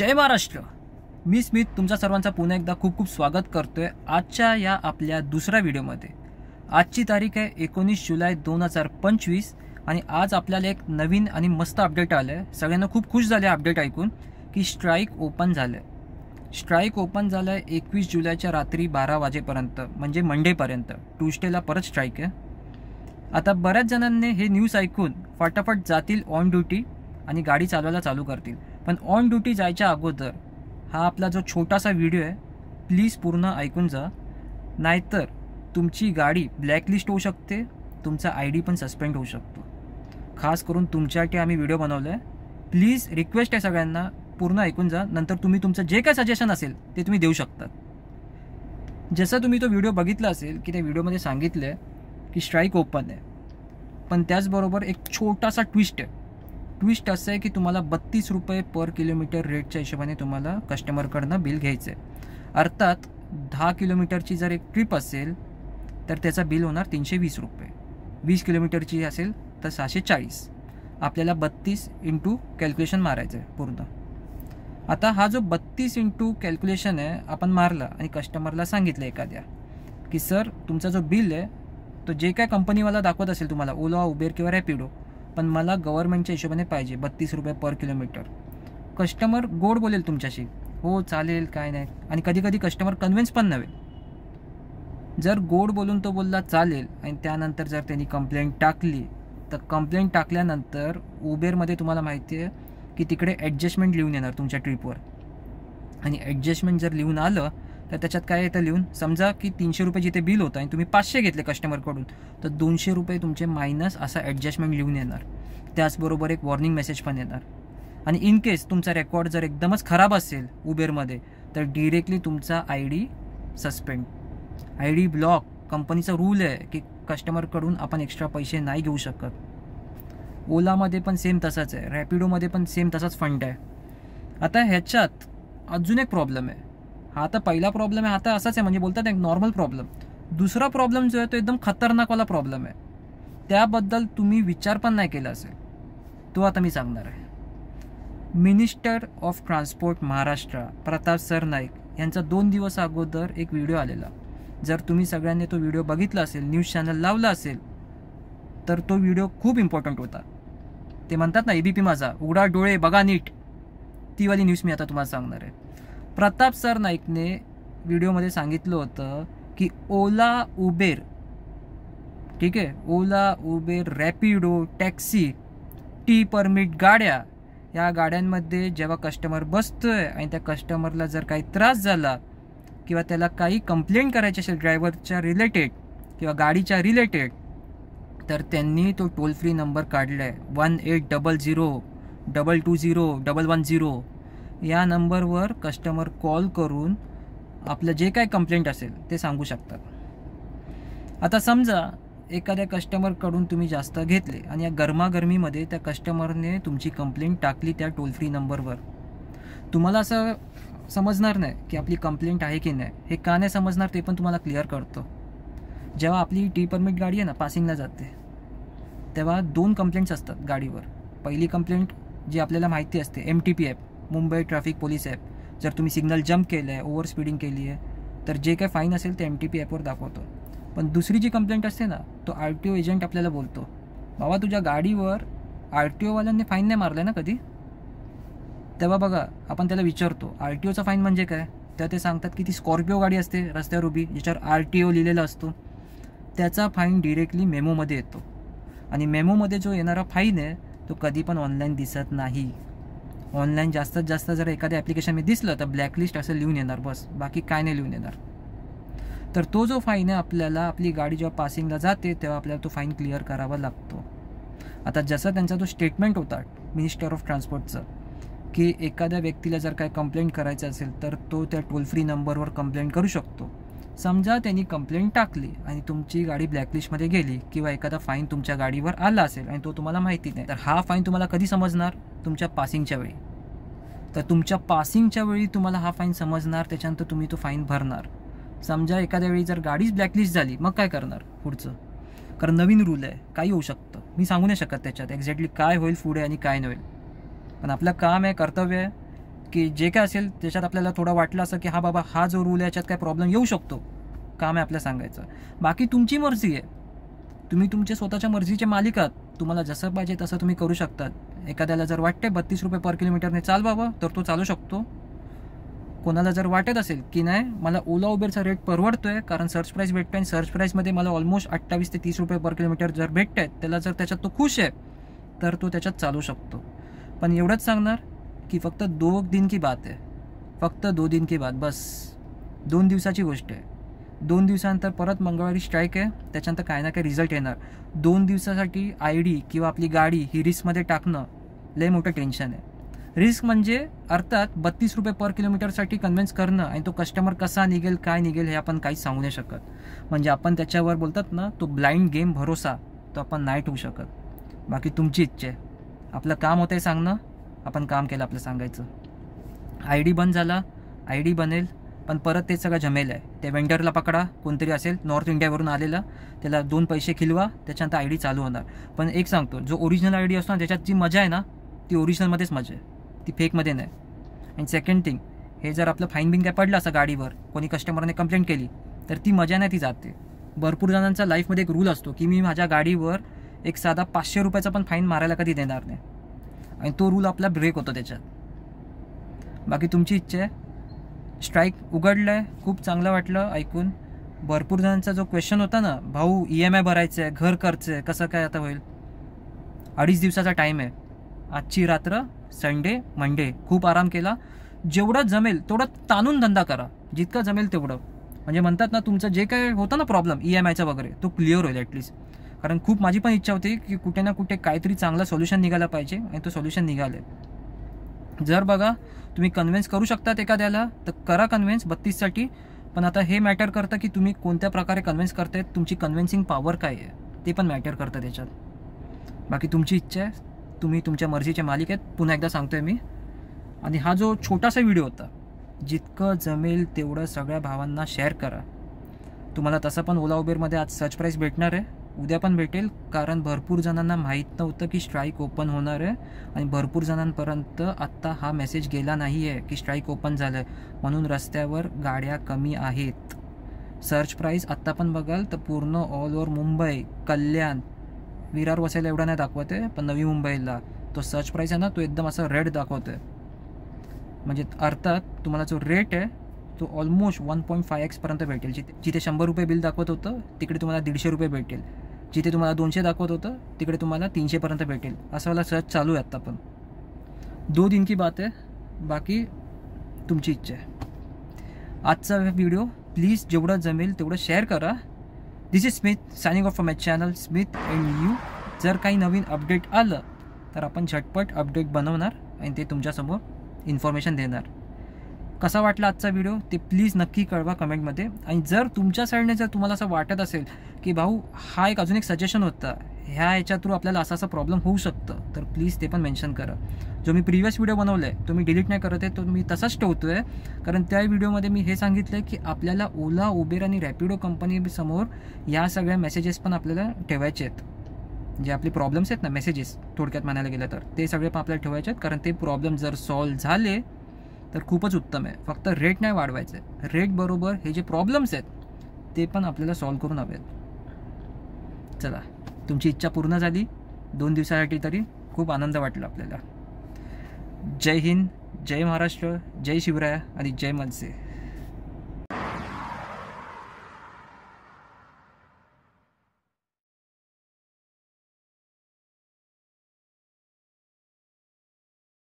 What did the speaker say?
जय महाराष्ट्र. मी स्मित तुमच्या सर्वांचा पुन्हा एकदा खूप खूप स्वागत करतोय आजच्या या आपल्या दुसऱ्या व्हिडिओमध्ये. आजची तारीख आहे 19 जुलै 2025 आणि आज आपल्याला एक नवीन आणि मस्त अपडेट आलं आहे. सगळ्यांना खूप खुश झाले अपडेट ऐकून की स्ट्राईक ओपन झालं आहे. स्ट्राईक ओपन झालं आहे 21 जुलैच्या रात्री 12 वाजेपर्यंत, म्हणजे मंडेपर्यंत. ट्यूजडेला परत स्ट्राईक आहे. आता बऱ्याच जणांनी हे न्यूज ऐकून फटाफट जातील ऑन ड्युटी आणि गाडी चालवायला चालू करतील. पण ऑन ड्युटी जायच्या अगोदर हा आपला जो छोटासा व्हिडिओ आहे प्लीज पूर्ण ऐकून जा, नाहीतर तुमची गाडी ब्लॅकलिस्ट होऊ शकते, तुमचा ID पण सस्पेंड होऊ शकतो. खास करून तुमच्यासाठी आम्ही व्हिडिओ बनवला आहे. प्लीज रिक्वेस्ट आहे सगळ्यांना, पूर्ण ऐकून जा. नंतर तुम्ही तुमचं जे काय सजेशन असेल ते तुम्ही देऊ शकता. जसं तुम्ही तो व्हिडिओ बघितला असेल की त्या व्हिडिओमध्ये सांगितलं आहे की स्ट्राईक ओपन आहे, पण त्याचबरोबर एक छोटासा ट्विस्ट आहे. ट्विस्ट असं आहे की तुम्हाला 32 रुपये पर किलोमीटर रेटच्या हिशोबाने तुम्हाला कस्टमरकडनं बिल घ्यायचं आहे. अर्थात 10 किलोमीटरची जर एक ट्रिप असेल तर त्याचा बिल होणार 320 रुपये. 20 किलोमीटरची असेल तर 640. आपल्याला 32 इंटू कॅल्क्युलेशन मारायचं आहे पूर्ण. आता हा जो 32 इंटू कॅल्क्युलेशन आहे आपण मारला आणि कस्टमरला सांगितलं एखाद्या की सर तुमचा जो बिल आहे तो जे काय कंपनीवाला दाखवत असेल तुम्हाला, ओला, उबेर किंवा रॅपिडो, पण मला गव्हर्नमेंटच्या हिशोबाने पाहिजे 32 रुपये पर किलोमीटर. कस्टमर गोड बोलेल तुमच्याशी, हो चालेल काय नाही, आणि कधी कधी कस्टमर कन्व्हिन्स पण नव्हे. जर गोड बोलून तो बोलला चालेल आणि त्यानंतर जर त्यांनी कंप्लेंट टाकली तर कंप्लेंट टाकल्यानंतर उबेरमध्ये तुम्हाला माहिती आहे की तिकडे ॲडजस्टमेंट लिहून येणार तुमच्या ट्रिपवर. आणि ॲडजस्टमेंट जर लिहून आलं तर त्याच्यात काय येतं लिहून, समजा की 300 रुपये जिथे बिल होतं आणि तुम्ही 500 घेतले कस्टमरकडून तर 200 रुपये तुमचे मायनस असा ॲडजस्टमेंट लिहून येणार. त्याचबरोबर एक वॉर्निंग मेसेज पण येणार. आणि इन केस तुमचा रेकॉर्ड जर एकदमच खराब असेल उबेरमध्ये तर डिरेक्टली तुमचा ID सस्पेंड, ID ब्लॉक. कंपनीचा रूल आहे की कस्टमरकडून आपण एक्स्ट्रा पैसे नाही घेऊ शकत. ओलामध्ये पण सेम तसाच आहे, रॅपिडोमध्ये पण सेम तसाच फंड आहे. आता ह्याच्यात अजून एक प्रॉब्लेम आहे. हा आता पहिला प्रॉब्लेम आहे, आता असाच आहे, म्हणजे बोलतात एक नॉर्मल प्रॉब्लेम. दुसरा प्रॉब्लेम जो आहे तो एकदम खतरनाकवाला प्रॉब्लेम आहे. त्याबद्दल तुम्ही विचार पण नाही केला असेल, तो आता मी सांगणार आहे. Minister of transport Maharashtra Pratap Sarnaik यांचा 2 दिवस अगोदर एक व्हिडिओ आलेला. जर तुम्ही सगळ्यांनी तो व्हिडिओ बघितला असेल, न्यूज चॅनल लावला असेल, तर तो व्हिडिओ खूप इम्पॉर्टंट होता. ते म्हणतात ना ABP माझा, उघडा डोळे बघा नीट, ती वाली न्यूज मी आता तुम्हाला सांगणार आहे. प्रताप सरनाईकने व्हिडिओमध्ये सांगितलं होतं की ओला, उबेर, ठीक आहे, Ola, Uber, Rapido, taxi, T permit गाड्या, या गाड्यांमध्ये जेव्हा कस्टमर बसतोय आणि त्या कस्टमरला जर काही त्रास झाला किंवा त्याला काही कंप्लेंट करायची असेल ड्रायव्हरच्या रिलेटेड किंवा गाडीच्या रिलेटेड, तर त्यांनी तो टोल फ्री नंबर काढला आहे 1800-220-110. या नंबरवर कस्टमर कॉल करून आपलं जे काय कंप्लेंट असेल ते सांगू शकतात. आता समजा एखाद्या कस्टमरकडून तुम्ही जास्त घेतले आणि या गरमागरमीमध्ये त्या कस्टमरने तुमची कंप्लेंट टाकली त्या टोल फ्री नंबरवर. तुम्हाला असं समजणार नाही की आपली कंप्लेंट आहे की नाही. हे का नाही समजणार ते पण तुम्हाला क्लिअर करतो. जेव्हा आपली टी परमिट गाडी आहे ना पासिंगला जाते तेव्हा 2 कंप्लेंट्स असतात गाडीवर. पहिली कंप्लेंट जी आपल्याला माहिती असते MTP app, Mumbai traffic police app. जर तुम्ही सिग्नल जंप केलं आहे, ओव्हर स्पीडिंग केली आहे तर जे काय फाईन असेल ते MTP ॲपवर दाखवतो. पण दुसरी जी कंप्लेंट असते ना, तो RTO एजंट आपल्याला बोलतो, बाबा तुझ्या गाडीवर RTOवाल्यांनी फाईन नाही मारलं ना कधी. तेव्हा बघा आपण त्याला विचारतो RTOचा फाईन म्हणजे काय, तर ते सांगतात की ती स्कॉर्पिओ गाडी असते रस्त्यावर उभी ज्याच्यावर RTO लिहिलेला असतो, त्याचा फाईन डिरेक्टली मेमोमध्ये येतो. आणि मेमोमध्ये जो येणारा फाईन आहे तो कधी पण ऑनलाईन दिसत नाही. ऑनलाईन जास्तीत जास्त जर एखाद्या ॲप्लिकेशनमध्ये दिसलं तर ब्लॅकलिस्ट असं लिहून येणार, बस, बाकी काय नाही लिहून येणार. तर तो जो फाईन आहे आपल्याला आपली गाडी जेव्हा पासिंगला जाते तेव्हा आपल्याला तो फाईन क्लिअर करावा लागतो. आता जसं त्यांचा तो स्टेटमेंट होता मिनिस्टर ऑफ ट्रान्सपोर्टचं की एखाद्या व्यक्तीला जर काय कंप्लेंट करायचं असेल तर तो त्या टोल फ्री नंबरवर कंप्लेंट करू शकतो. समजा त्यांनी कंप्लेंट टाकली आणि तुमची गाडी ब्लॅकलिस्टमध्ये गेली किंवा एखादा फाईन तुमच्या गाडीवर आला असेल आणि तो तुम्हाला माहिती नाही, तर हा फाईन तुम्हाला कधी समजणार, तुमच्या पासिंगच्या वेळी. तर तुमच्या पासिंगच्या वेळी तुम्हाला हा फाईन समजणार, त्याच्यानंतर तुम्ही तो फाईन भरणार. समजा एखाद्या वेळी जर गाडीच ब्लॅकलिस्ट झाली मग काय करणार पुढचं, कारण नवीन रूल आहे, काही होऊ शकतं, मी सांगू नाही शकत त्याच्यात एक्झॅक्टली काय होईल पुढे आणि काय नाही होईल. पण आपलं काम आहे, कर्तव्य आहे की जे काय असेल त्याच्यात आपल्याला थोडं वाटलं असं की हा बाबा हा जो रूल आहे याच्यात काय प्रॉब्लेम येऊ शकतो, काम आहे आपल्याला सांगायचं. बाकी तुमची मर्जी आहे, तुम्ही तुमच्या स्वतःच्या मर्जीचे मालिक आहात. तुम्हाला जसं पाहिजे तसं तुम्ही करू शकतात. एखाद्याला जर वाटते 32 रुपये पर किलोमीटरने चालवावं तर तो चालू शकतो. कोणाला जर वाटत असेल की नाही मला ओला उबेरचा रेट परवडतोय कारण सर्च प्राईस भेटतो आणि सर्च प्राईसमध्ये मला ऑलमोस्ट 28 ते 30 रुपये पर किलोमीटर जर भेटत आहेत, त्याला जर त्याच्यात तो खुश आहे तर तो त्याच्यात चालू शकतो. पण एवढंच सांगणार की फक्त 2 दिन की बात आहे, फक्त 2 दिन की बात, बस 2 दिवसाची गोष्ट आहे. 2 दिवसानंतर परत मंगळवारी स्ट्राईक आहे, त्याच्यानंतर काय ना काय रिझल्ट येणार. 2 दिवसासाठी ID किंवा आपली गाडी ही रिस्कमध्ये टाकणं लय मोठं टेन्शन आहे. रिस्क म्हणजे अर्थात 32 रुपये पर किलोमीटरसाठी कन्व्हिन्स करणं आणि तो कस्टमर कसा निघेल काय निघेल हे आपण काहीच सांगू नाही शकत. म्हणजे आपण त्याच्यावर बोलतात ना तो ब्लाइंड गेम भरोसा, तो आपण नाही ठेवू शकत. बाकी तुमची इच्छा आहे, आपलं काम होतं आहे सांगणं, आपण काम केलं आपलं सांगायचं. ID बंद झाला, ID बनेल, पण परत ते सगळं जमेल आहे. त्या वेंडरला पकडा, कोणतरी असेल नॉर्थ इंडियावरून आलेला, त्याला 2 पैसे खिलवा, त्याच्यानंतर ID चालू होणार. पण एक सांगतो, जो ओरिजिनल ID असतो ना त्याच्यात जी मजा आहे ना ती ओरिजिनलमध्येच मजा आहे, ती फेकमध्ये नाही. आणि सेकंड थिंग, हे जर आपलं फाईन बिन काय पडलं असं गाडीवर, कोणी कस्टमरने कंप्लेंट केली तर ती मजा नाही, ती जाते. भरपूर जणांचा लाईफमध्ये एक रूल असतो की मी माझ्या गाडीवर एक साधा 500 रुपयाचा पण फाईन मारायला कधी देणार नाही, आणि तो रूल आपला ब्रेक होतो त्याच्यात. बाकी तुमची इच्छा आहे. स्ट्राईक उघडलं आहे, खूप चांगलं वाटलं ऐकून. भरपूर जणांचा जो क्वेश्चन होता ना, भाऊ EMI भरायचं आहे, घर खर्च आहे, कसं काय आता होईल. 2.5 दिवसाचा टाईम आहे. आजची रात्र, संडे मंडे खूप आराम केला. जेवढं जमेल तेवढं ताणून धंदा करा, जितकं जमेल तेवढं. म्हणजे म्हणतात ना तुमचं जे काय होतं ना प्रॉब्लेम EMIचा वगैरे, तो क्लिअर होईल ॲटलिस्ट. कारण खूप माझी पण इच्छा होती की कुठे ना कुठे काहीतरी चांगलं सोल्युशन निघायला पाहिजे, आणि तो सोल्युशन निघालं. जर बघा तुम्ही कन्व्हिन्स करू शकतात एखाद्याला तर करा कन्व्हिन्स 32साठी. पण आता हे मॅटर करतं की तुम्ही कोणत्या प्रकारे कन्व्हिन्स करतायत, तुमची कन्व्हिन्सिंग पॉवर काय आहे ते पण मॅटर करतं त्याच्यात. बाकी तुमची इच्छा आहे, तुम्ही तुमच्या मर्जीचे मालिक आहेत, पुन्हा एकदा सांगतोय मी. आणि हा जो छोटासा व्हिडिओ होता, जितकं जमेल तेवढं सगळ्या भावांना शेअर करा. तुम्हाला तसं पण ओला उबेरमध्ये आज सर्च प्राईस भेटणार आहे, उद्या पण भेटेल. कारण भरपूर जणांना माहीत नव्हतं की स्ट्राईक ओपन होणार आहे, आणि भरपूर जणांपर्यंत आत्ता हा मेसेज गेला नाही आहे की स्ट्राईक ओपन झालं आहे, म्हणून रस्त्यावर गाड्या कमी आहेत. सर्च प्राईस आत्ता पण बघाल तर पूर्ण ऑल ओव्हर मुंबई, कल्याण, विरार वसईला एवढा नाही दाखवते, पण नवी मुंबईला तो सर्च प्राईस आहे ना तो एकदम असं रेड दाखवतोय. म्हणजे अर्थात तुम्हाला जो रेट आहे तो ऑलमोस्ट 1.5x पर्यंत भेटेल. जिथे 100 रुपये बिल दाखवत होतं तिकडे तुम्हाला 150 रुपये भेटेल. जिथे तुम्हाला 200 दाखवत होतं तिकडे तुम्हाला 300 पर्यंत भेटेल. असं वाला सर्च चालू आहे आत्ता पण. 2 दिन की बात आहे, बाकी तुमची इच्छा आहे. आजचा व्हिडिओ प्लीज जेवढं जमेल तेवढं शेअर करा. This is Smith signing off from my channel Smith and you. जर काही नवीन अपडेट आलं तर आपण झटपट अपडेट बनवणार आणि ते तुमच्यासमोर इन्फॉर्मेशन देणार. कसा वाटला आजचा व्हिडिओ ते प्लीज नक्की कळवा कमेंटमध्ये. आणि जर तुमच्या साईडने जर तुम्हाला असं वाटत असेल की भाऊ हा एक अजून एक सजेशन होता, ह्याच्या थ्रू आपल्याला असा प्रॉब्लेम होऊ शकतं, तर प्लीज ते पण मेन्शन करा. जो मी प्रिव्हियस व्हिडिओ बनवला आहे तो मी डिलीट नाही करत आहे, तो मी तसाच ठेवतो आहे. कारण त्या व्हिडिओमध्ये मी हे सांगितलं आहे की आपल्याला ओला उबेर आणि रॅपिडो कंपनीसमोर या सगळ्या मेसेजेस पण आपल्याला ठेवायचे आहेत. जे आपले प्रॉब्लेम्स आहेत ना, मेसेजेस थोडक्यात म्हणायला गेलं तर ते सगळे पण आपल्याला ठेवायचे आहेत. कारण ते प्रॉब्लेम जर सॉल्व्ह झाले तर खूपच उत्तम आहे. फक्त रेट नाही वाढवायचं आहे, रेट बरोबर हे जे प्रॉब्लेम्स आहेत ते पण आपल्याला सॉल्व्ह करून हवेत. चला, तुमची इच्छा पूर्ण झाली 2 दिवसासाठी, तरी खूप आनंद वाटला आपल्याला. जय हिंद, जय महाराष्ट्र, जय शिवराय आणि जय मनसे.